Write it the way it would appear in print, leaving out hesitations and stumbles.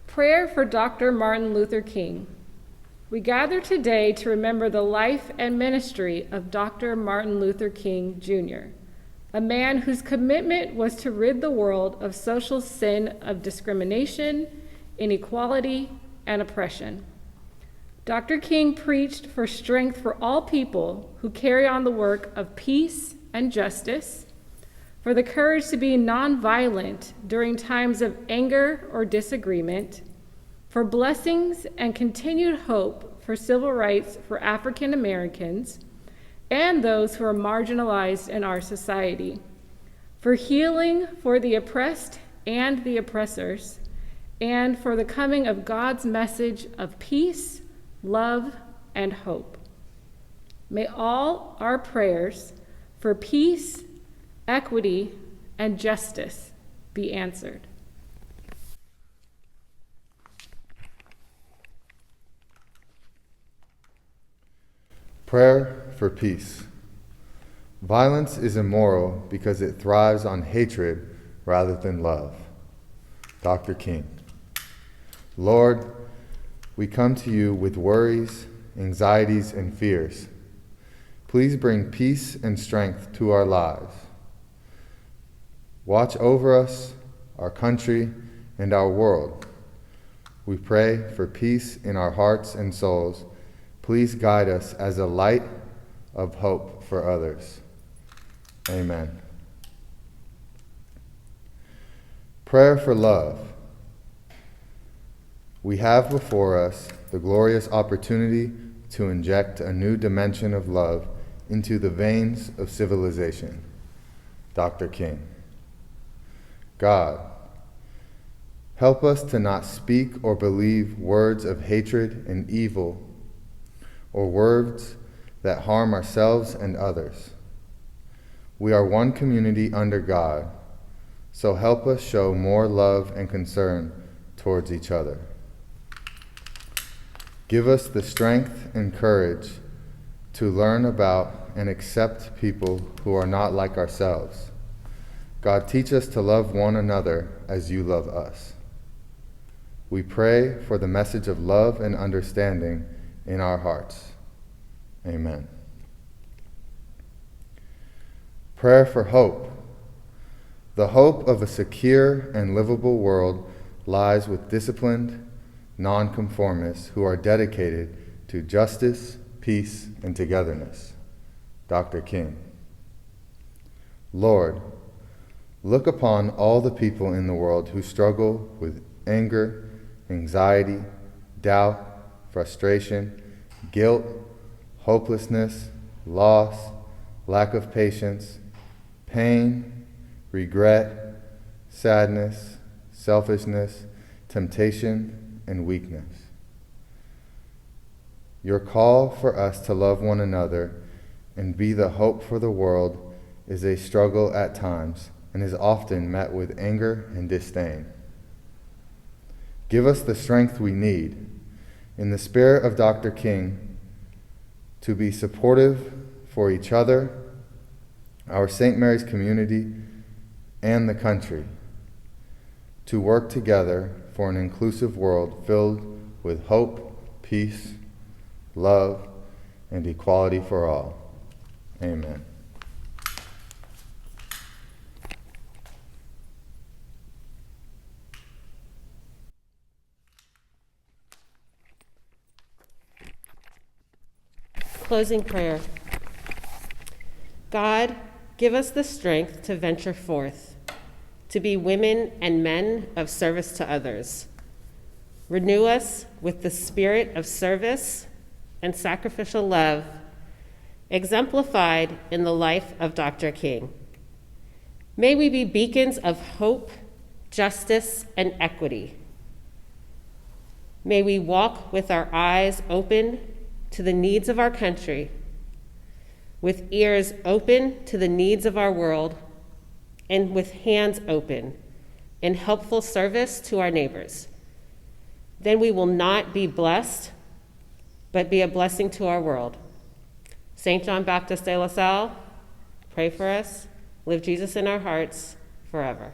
Prayer for Dr. Martin Luther King. We gather today to remember the life and ministry of Dr. Martin Luther King, Jr., a man whose commitment was to rid the world of social sin of discrimination, inequality, and oppression. Dr. King preached for strength for all people who carry on the work of peace and justice, for the courage to be nonviolent during times of anger or disagreement, for blessings and continued hope for civil rights for African Americans and those who are marginalized in our society, for healing for the oppressed and the oppressors, and for the coming of God's message of peace, love, and hope. May all our prayers for peace, equity, and justice be answered. Prayer for peace. Violence is immoral because it thrives on hatred rather than love. Dr. King. Lord, we come to you with worries, anxieties, and fears. Please bring peace and strength to our lives. Watch over us, our country, and our world. We pray for peace in our hearts and souls. Please guide us as a light of hope for others. Amen. Prayer for love. We have before us the glorious opportunity to inject a new dimension of love into the veins of civilization. Dr. King. God, help us to not speak or believe words of hatred and evil, or words that harm ourselves and others. We are one community under God, so help us show more love and concern towards each other. Give us the strength and courage to learn about and accept people who are not like ourselves. God, teach us to love one another as you love us. We pray for the message of love and understanding in our hearts. Amen. Prayer for hope. The hope of a secure and livable world lies with disciplined nonconformists who are dedicated to justice, peace, and togetherness. Dr. King. Lord, look upon all the people in the world who struggle with anger, anxiety, doubt, frustration, guilt, hopelessness, loss, lack of patience, pain, regret, sadness, selfishness, temptation, and weakness. Your call for us to love one another and be the hope for the world is a struggle at times and is often met with anger and disdain. Give us the strength we need, in the spirit of Dr. King, to be supportive for each other, our St. Mary's community, and the country, to work together for an inclusive world filled with hope, peace, love, and equality for all. Amen. Closing prayer. God, give us the strength to venture forth, to be women and men of service to others. Renew us with the spirit of service and sacrificial love, exemplified in the life of Dr. King. May we be beacons of hope, justice, and equity. May we walk with our eyes open to the needs of our country, with ears open to the needs of our world, and with hands open in helpful service to our neighbors. Then we will not be blessed, but be a blessing to our world. St. John Baptist de La Salle, pray for us. Live Jesus in our hearts forever.